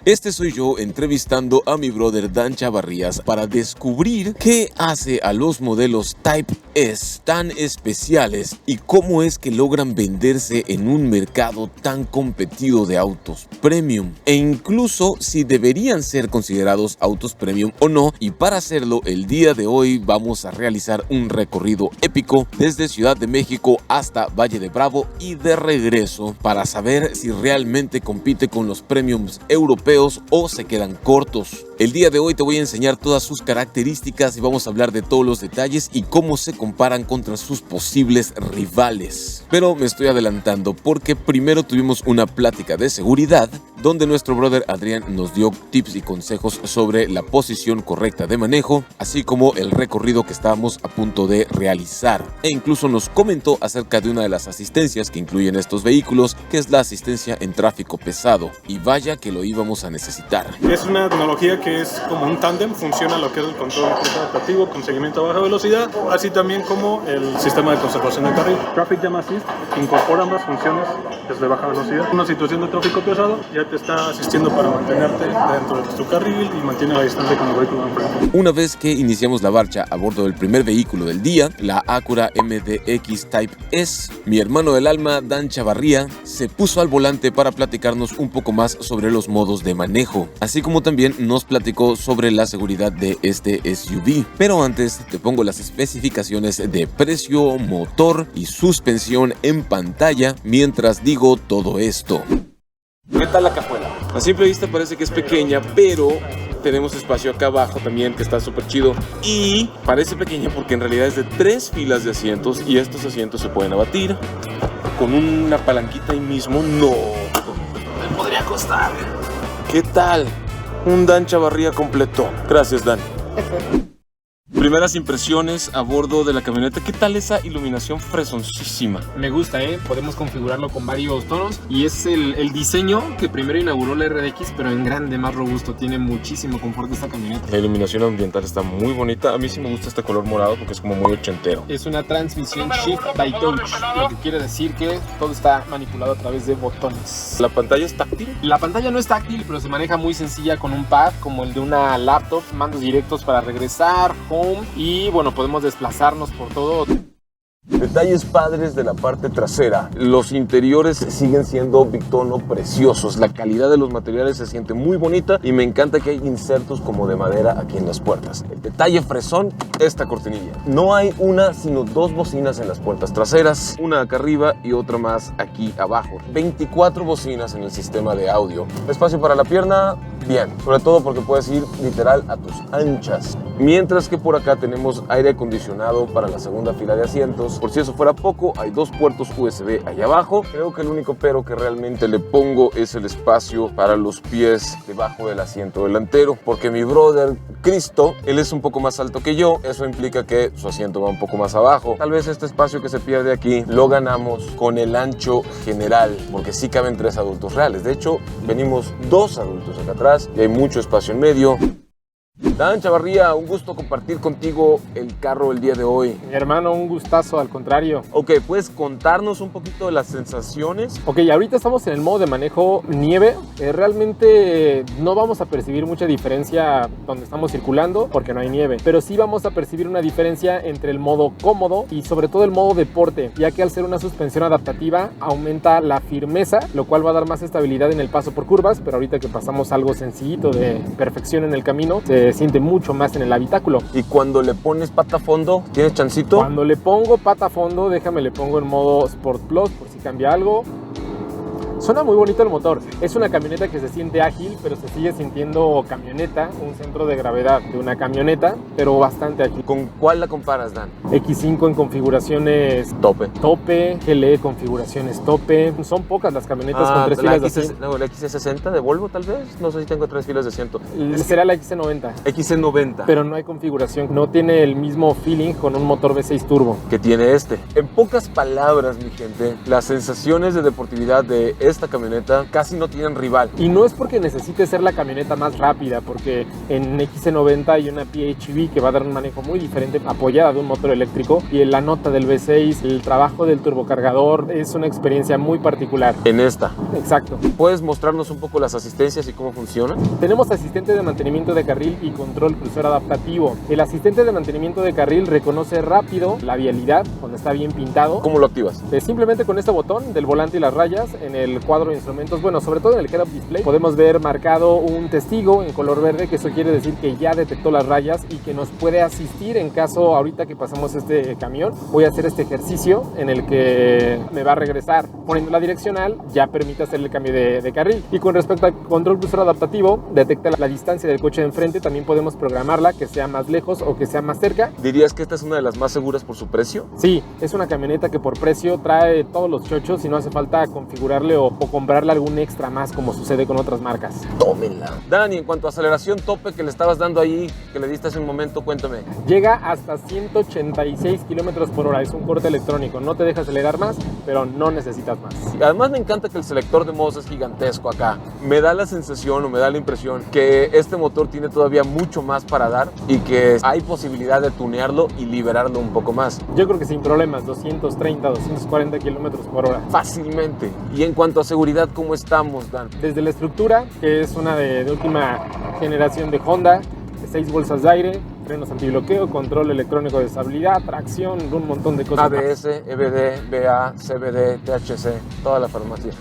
Este soy yo entrevistando a mi brother Dan Chavarrías para descubrir qué hace a los modelos Type S tan especiales y cómo es que logran venderse en un mercado tan competido de autos premium, e incluso si deberían ser considerados autos premium o no. Y para hacerlo, el día de hoy vamos a realizar un recorrido épico desde Ciudad de México hasta Valle de Bravo y de regreso para saber si realmente compite con los premiums europeos o se quedan cortos. El día de hoy te voy a enseñar todas sus características y vamos a hablar de todos los detalles y cómo se comparan contra sus posibles rivales. Pero me estoy adelantando porque primero tuvimos una plática de seguridad donde nuestro brother Adrián nos dio tips y consejos sobre la posición correcta de manejo, así como el recorrido que estábamos a punto de realizar, e incluso nos comentó acerca de una de las asistencias que incluyen estos vehículos, que es la asistencia en tráfico pesado, y vaya que lo íbamos a necesitar. Es una tecnología que es como un tándem, funciona lo que es el control adaptativo con seguimiento a baja velocidad, así también como el sistema de conservación de carril. Traffic Jam Assist incorpora ambas funciones desde baja velocidad. Una situación de tráfico pesado ya te está asistiendo para mantenerte dentro de tu carril y mantiene la distancia con el vehículo de enfrente. Una vez que iniciamos la marcha a bordo del primer vehículo del día, la Acura MDX Type S, mi hermano del alma Dan Chavarría se puso al volante para platicarnos un poco más sobre los modos de manejo, así como también nos platicó sobre la seguridad de este SUV. Pero antes te pongo las especificaciones de precio, motor y suspensión en pantalla mientras digo todo esto. ¿Qué tal la cajuela? A simple vista parece que es pequeña, pero tenemos espacio acá abajo también que está súper chido. Y parece pequeña porque en realidad es de 3 filas de asientos y estos asientos se pueden abatir con una palanquita ahí mismo. ¡No! Me podría costar. ¿Qué tal? Un Dan Chavarría completo. Gracias, Dan. Primeras impresiones a bordo de la camioneta. ¿Qué tal esa iluminación fresoncísima? Me gusta, podemos configurarlo con varios tonos y es el diseño que primero inauguró la RDX, pero en grande, más robusto. Tiene muchísimo confort esta camioneta. La iluminación ambiental está muy bonita. A mí sí me gusta este color morado porque es como muy ochentero. Es una transmisión Shift by Touch, lo que quiere decir que todo está manipulado a través de botones. ¿La pantalla es táctil? La pantalla no es táctil, pero se maneja muy sencilla con un pad como el de una laptop, mandos directos para regresar, home, y bueno, podemos desplazarnos por todo. Detalles padres de la parte trasera. Los interiores siguen siendo Victono preciosos. La calidad de los materiales se siente muy bonita y me encanta que hay insertos como de madera aquí en las puertas. El detalle fresón, esta cortinilla. No hay una, sino 2 bocinas en las puertas traseras, una acá arriba y otra más aquí abajo. 24 bocinas en el sistema de audio. Espacio para la pierna, bien, sobre todo porque puedes ir literal a tus anchas. Mientras que por acá tenemos aire acondicionado para la segunda fila de asientos. Por si eso fuera poco, hay 2 puertos USB allá abajo. Creo que el único pero que realmente le pongo es el espacio para los pies debajo del asiento delantero, porque mi brother Cristo, él es un poco más alto que yo. Eso implica que su asiento va un poco más abajo. Tal vez este espacio que se pierde aquí lo ganamos con el ancho general, porque sí caben 3 adultos reales. De hecho, venimos 2 adultos acá atrás y hay mucho espacio en medio. Dan Chavarría, un gusto compartir contigo el carro el día de hoy. Mi hermano, un gustazo, al contrario. Ok, ¿puedes contarnos un poquito de las sensaciones? Ok, ahorita estamos en el modo de manejo nieve. Realmente no vamos a percibir mucha diferencia donde estamos circulando porque no hay nieve, pero sí vamos a percibir una diferencia entre el modo cómodo y sobre todo el modo deporte, ya que al ser una suspensión adaptativa aumenta la firmeza, lo cual va a dar más estabilidad en el paso por curvas, pero ahorita que pasamos algo sencillito de perfección en el camino, se siente mucho más en el habitáculo. Y cuando le pones pata a fondo, ¿tienes chancito? Cuando le pongo pata a fondo, déjame le pongo en modo Sport Plus por si cambia algo. Suena muy bonito el motor. Es una camioneta que se siente ágil, pero se sigue sintiendo camioneta, un centro de gravedad de una camioneta, pero bastante ágil. ¿Con cuál la comparas, Dan? X5 en configuraciones tope, GLE configuraciones tope. Son pocas las camionetas con 3 filas de asiento. No, la XC60 de Volvo tal vez, no sé si tengo 3 filas de asiento. Será la XC90. XC90. Pero no hay configuración, no tiene el mismo feeling con un motor V6 turbo que tiene este. En pocas palabras, mi gente, las sensaciones de deportividad de esta camioneta casi no tienen rival. Y no es porque necesite ser la camioneta más rápida, porque en XC90 hay una PHEV que va a dar un manejo muy diferente, apoyada de un motor eléctrico, y en la nota del V6, el trabajo del turbocargador es una experiencia muy particular. En esta. Exacto. ¿Puedes mostrarnos un poco las asistencias y cómo funcionan? Tenemos asistente de mantenimiento de carril y control crucero adaptativo. El asistente de mantenimiento de carril reconoce rápido la vialidad cuando está bien pintado. ¿Cómo lo activas? Simplemente con este botón del volante y las rayas en el cuadro de instrumentos, bueno, sobre todo en el head-up display, podemos ver marcado un testigo en color verde, que eso quiere decir que ya detectó las rayas y que nos puede asistir en caso ahorita que pasamos este camión. Voy a hacer este ejercicio en el que me va a regresar poniendo la direccional, ya permite hacer el cambio de carril. Y con respecto al control crucero adaptativo, detecta la distancia del coche de enfrente, también podemos programarla que sea más lejos o que sea más cerca. ¿Dirías que esta es una de las más seguras por su precio? Sí, es una camioneta que por precio trae todos los chochos y no hace falta configurarle o comprarle algún extra más como sucede con otras marcas. Tómenla. Dani, en cuanto a aceleración tope que le estabas dando ahí, que le diste hace un momento, cuéntame. Llega hasta 186 kilómetros por hora, es un corte electrónico, no te deja acelerar más, pero no necesitas más. Además me encanta que el selector de modos es gigantesco acá. Me da la sensación o me da la impresión que este motor tiene todavía mucho más para dar y que hay posibilidad de tunearlo y liberarlo un poco más. Yo creo que sin problemas, 230, 240 kilómetros por hora. Fácilmente. Y en cuanto a seguridad, ¿cómo estamos, Dan? Desde la estructura, que es una de última generación de Honda, 6 bolsas de aire, frenos antibloqueo, control electrónico de estabilidad, tracción, un montón de cosas. ABS, EBD, BA, CBD, THC, toda la farmacia.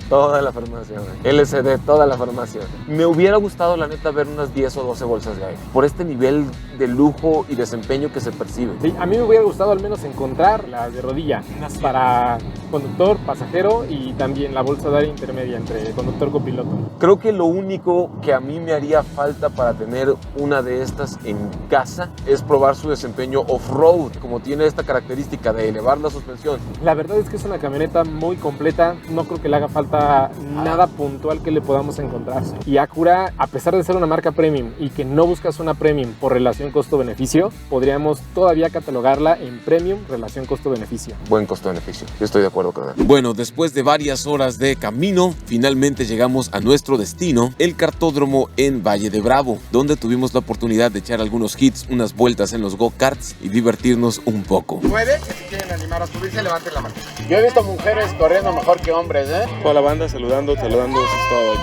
Toda la farmacia, güey. LCD, toda la farmacia. Me hubiera gustado, la neta, ver unas 10 o 12 bolsas de aire. Por este nivel de lujo y desempeño que se percibe. Sí, a mí me hubiera gustado al menos encontrar las de rodilla para conductor, pasajero y también la bolsa de aire intermedia entre conductor y copiloto. Creo que lo único que a mí me haría falta para tener una de estas en casa es probar su desempeño off-road, como tiene esta característica de elevar la suspensión. La verdad es que es una camioneta muy completa, no creo que le haga falta nada puntual que le podamos encontrar. Y Acura, a pesar de ser una marca premium y que no buscas una premium por relación costo-beneficio, podríamos todavía catalogarla en premium relación costo-beneficio. Buen costo-beneficio, yo estoy de acuerdo con él. Bueno, después de varias horas de camino, finalmente llegamos a nuestro destino, el kartódromo en Valle de Bravo, donde tuvimos la oportunidad de echar algunos hits, unas vueltas en los go-karts y divertirnos un poco. Puede que si quieren animar a subirse, levanten la mano. Yo he visto mujeres corriendo mejor que hombres, ¿eh? Toda la banda saludando, eso es todo.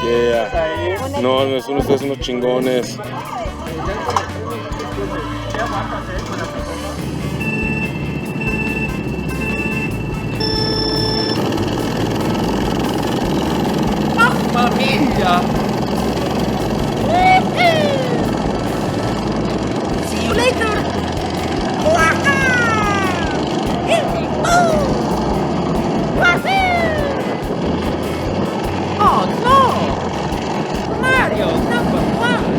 Yeah. No, son ustedes unos chingones. ¡Familia! See you later! Oh no! Mario, number one!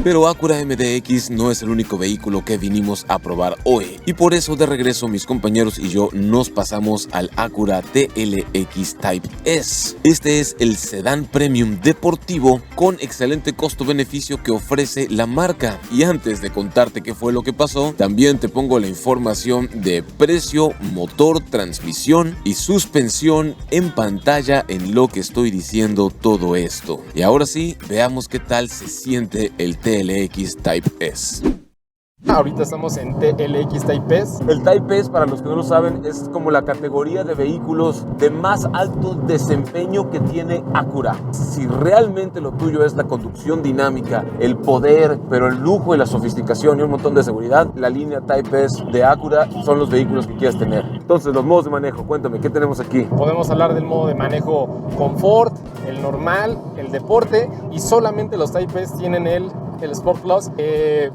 Pero Acura MDX no es el único vehículo que vinimos a probar hoy, y por eso de regreso mis compañeros y yo nos pasamos al Acura TLX Type S. Este es el sedán premium deportivo con excelente costo-beneficio que ofrece la marca. Y antes de contarte qué fue lo que pasó, también te pongo la información de precio, motor, transmisión y suspensión en pantalla en lo que estoy diciendo todo esto. Y ahora sí, veamos qué tal se siente el TLX Type S. Ahorita estamos en TLX Type S. El Type S, para los que no lo saben, es como la categoría de vehículos de más alto desempeño que tiene Acura. Si realmente lo tuyo es la conducción dinámica, el poder, pero el lujo y la sofisticación y un montón de seguridad, la línea Type S de Acura son los vehículos que quieres tener. Entonces, los modos de manejo, cuéntame, ¿qué tenemos aquí? Podemos hablar del modo de manejo confort, el normal, el deporte, y solamente los Type S tienen el Sport Plus,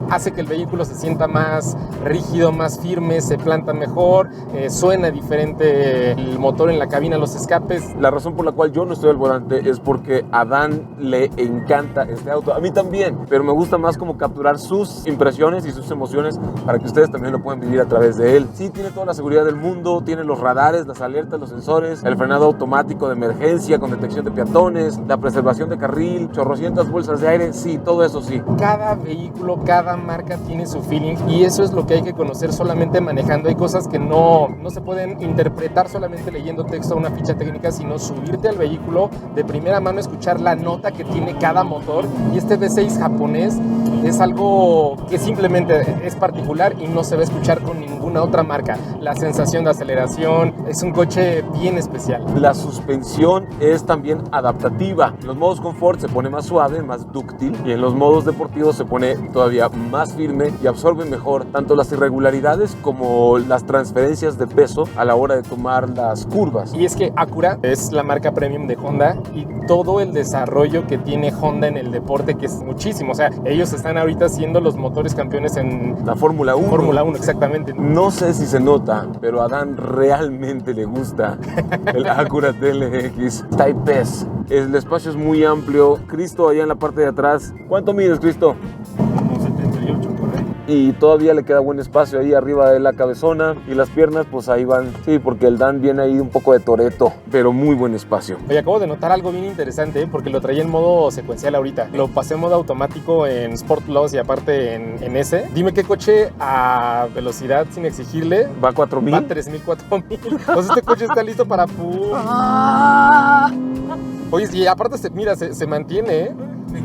hace que el vehículo se sienta más rígido, más firme, se planta mejor, suena diferente el motor en la cabina, los escapes. La razón por la cual yo no estoy al volante es porque a Dan le encanta este auto, a mí también, pero me gusta más como capturar sus impresiones y sus emociones para que ustedes también lo puedan vivir a través de él. Sí, tiene toda la seguridad del mundo, tiene los radares, las alertas, los sensores, el frenado automático de emergencia con detección de peatones, la preservación de carril, chorrocientas bolsas de aire, sí, todo eso sí. cada vehículo, cada marca tiene su feeling y eso es lo que hay que conocer solamente manejando. Hay cosas que no se pueden interpretar solamente leyendo texto a una ficha técnica, sino subirte al vehículo de primera mano, escuchar la nota que tiene cada motor. Y este V6 japonés es algo que simplemente es particular y no se va a escuchar con ninguna otra marca. La sensación de aceleración es un coche bien especial. La suspensión es también adaptativa. En los modos confort se pone más suave, más dúctil, y en los modos deportivos se pone todavía más firme y absorbe mejor tanto las irregularidades como las transferencias de peso a la hora de tomar las curvas. Y es que Acura es la marca premium de Honda y todo el desarrollo que tiene Honda en el deporte, que es muchísimo. O sea, ellos están ahorita siendo los motores campeones en La Fórmula 1. Fórmula 1, exactamente. No sé si se nota, pero a Dan realmente le gusta el Acura TLX Type S. El espacio es muy amplio. Cristo allá en la parte de atrás. ¿Cuánto mides, Cristo? Como 78 por ahí. Y todavía le queda buen espacio ahí arriba de la cabezona. Y las piernas pues ahí van. Sí, porque el Dan viene ahí un poco de Toretto, pero muy buen espacio. Oye, acabo de notar algo bien interesante porque lo traía en modo secuencial ahorita. Lo pasé en modo automático en Sport Plus y aparte en S. Dime qué coche a velocidad sin exigirle ¿Va a 4000? va a 3000, 4000. Pues este coche está listo para ¡pum! Oye, y aparte se mantiene, ¿eh?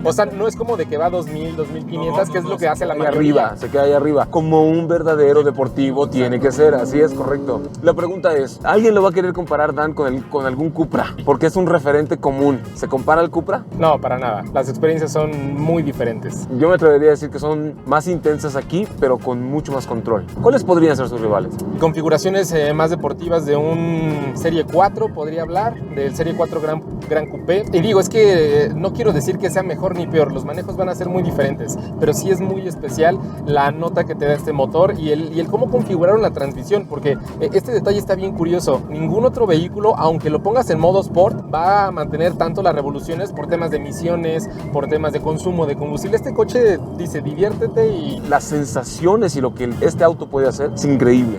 O sea, no es como de que va a 2000, 2500, que es lo que hace la Ahí mayoría. arriba, se queda ahí arriba. Como un verdadero deportivo tiene que ser, así es, correcto. La pregunta es, ¿alguien lo va a querer comparar, Dan, con algún Cupra? Porque es un referente común. ¿Se compara al Cupra? No, para nada. Las experiencias son muy diferentes. Yo me atrevería a decir que son más intensas aquí, pero con mucho más control. ¿Cuáles podrían ser sus rivales? Configuraciones más deportivas de un Serie 4, podría hablar, del Serie 4 Gran Coupé. Y digo, es que no quiero decir que sea mejor ni peor, los manejos van a ser muy diferentes, pero sí es muy especial la nota que te da este motor y el cómo configuraron la transmisión, porque este detalle está bien curioso. Ningún otro vehículo, aunque lo pongas en modo Sport, va a mantener tanto las revoluciones por temas de emisiones, por temas de consumo de combustible. Este coche dice, diviértete y... Las sensaciones y lo que este auto puede hacer es increíble.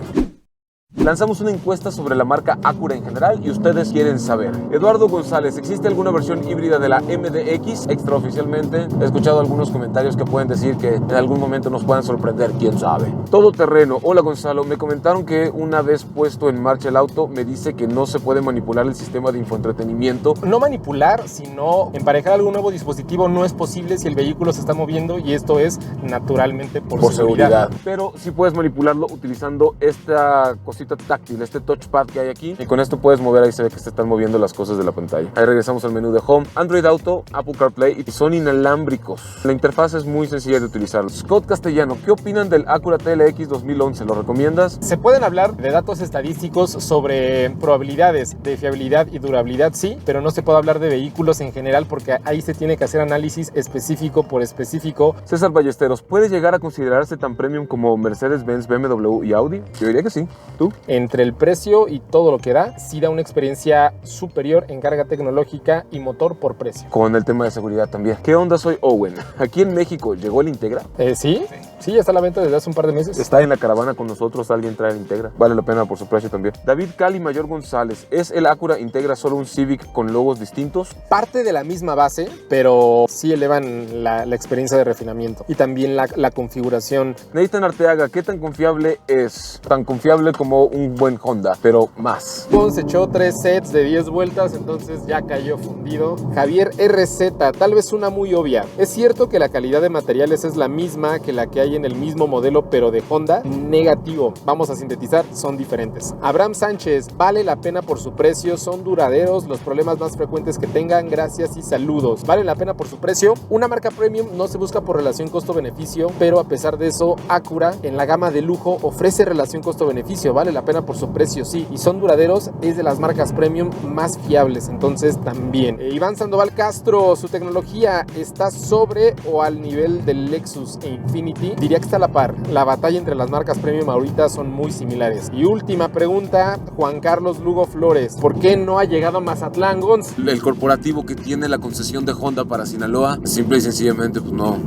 Lanzamos una encuesta sobre la marca Acura en general y ustedes quieren saber. Eduardo González, ¿existe alguna versión híbrida de la MDX extraoficialmente? He escuchado algunos comentarios que pueden decir que en algún momento nos puedan sorprender, quién sabe. Todoterreno, hola Gonzalo, me comentaron que una vez puesto en marcha el auto me dice que no se puede manipular el sistema de infoentretenimiento. No manipular, sino emparejar algún nuevo dispositivo no es posible si el vehículo se está moviendo y esto es naturalmente por seguridad. Pero sí puedes manipularlo utilizando esta cosita táctil, este touchpad que hay aquí, y con esto puedes mover, ahí se ve que se están moviendo las cosas de la pantalla. Ahí regresamos al menú de Home, Android Auto, Apple CarPlay y son inalámbricos. La interfaz es muy sencilla de utilizar. Scott Castellano, ¿qué opinan del Acura TLX 2011? ¿Lo recomiendas? Se pueden hablar de datos estadísticos sobre probabilidades de fiabilidad y durabilidad, sí, pero no se puede hablar de vehículos en general porque ahí se tiene que hacer análisis específico por específico. César Ballesteros, ¿puede llegar a considerarse tan premium como Mercedes-Benz, BMW y Audi? Yo diría que sí. ¿Tú? Entre el precio y todo lo que da, sí da una experiencia superior en carga tecnológica y motor por precio. Con el tema de seguridad también. ¿Qué onda? Soy Owen. Aquí en México, ¿llegó el Integra? Sí, ya está a la venta desde hace un par de meses. Está en la caravana con nosotros, alguien trae el Integra. Vale la pena por su precio también. David Cali Mayor González, ¿es el Acura Integra solo un Civic con logos distintos? Parte de la misma base, pero sí elevan la experiencia de refinamiento y también la configuración. Nathan Arteaga, ¿qué tan confiable es? Tan confiable como un buen Honda, pero más. Se echó 3 sets de 10 vueltas, entonces ya cayó fundido. Javier RZ, tal vez una muy obvia. ¿Es cierto que la calidad de materiales es la misma que la que hay en el mismo modelo, pero de Honda? Negativo. Vamos a sintetizar, son diferentes. Abraham Sánchez, vale la pena por su precio, son duraderos, los problemas más frecuentes que tengan, gracias y saludos. Vale la pena por su precio. Una marca premium no se busca por relación costo-beneficio, pero a pesar de eso, Acura en la gama de lujo ofrece relación costo-beneficio. Vale la pena por su precio, sí, y son duraderos, es de las marcas premium más fiables, entonces también. Iván Sandoval Castro, ¿su tecnología está sobre o al nivel del Lexus e Infiniti? Diría que está a la par. La batalla entre las marcas premium ahorita son muy similares. Y última pregunta, Juan Carlos Lugo Flores, ¿por qué no ha llegado a Mazatlán, Gonz? El corporativo que tiene la concesión de Honda para Sinaloa, simple y sencillamente pues no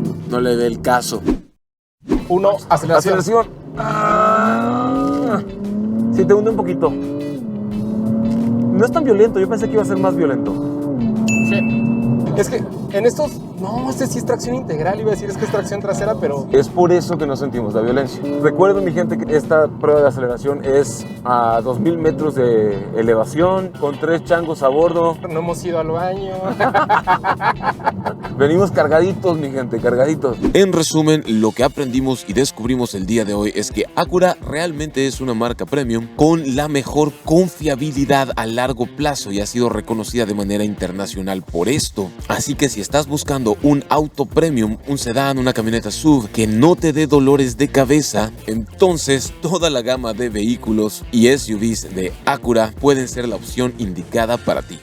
le dé el caso. 1, aceleración. Sí, te hunde un poquito. No es tan violento, yo pensé que iba a ser más violento. Sí. Es que en estos No, este sí es tracción integral, iba a decir es que es tracción trasera, pero... Es por eso que no sentimos la violencia. Recuerden, mi gente, que esta prueba de aceleración es a 2000 metros de elevación, con 3 changos a bordo. No hemos ido al baño. Venimos cargaditos, mi gente, cargaditos. En resumen, lo que aprendimos y descubrimos el día de hoy es que Acura realmente es una marca premium con la mejor confiabilidad a largo plazo y ha sido reconocida de manera internacional por esto. Así que si estás buscando un auto premium, un sedán, una camioneta SUV que no te dé dolores de cabeza, entonces toda la gama de vehículos y SUVs de Acura pueden ser la opción indicada para ti.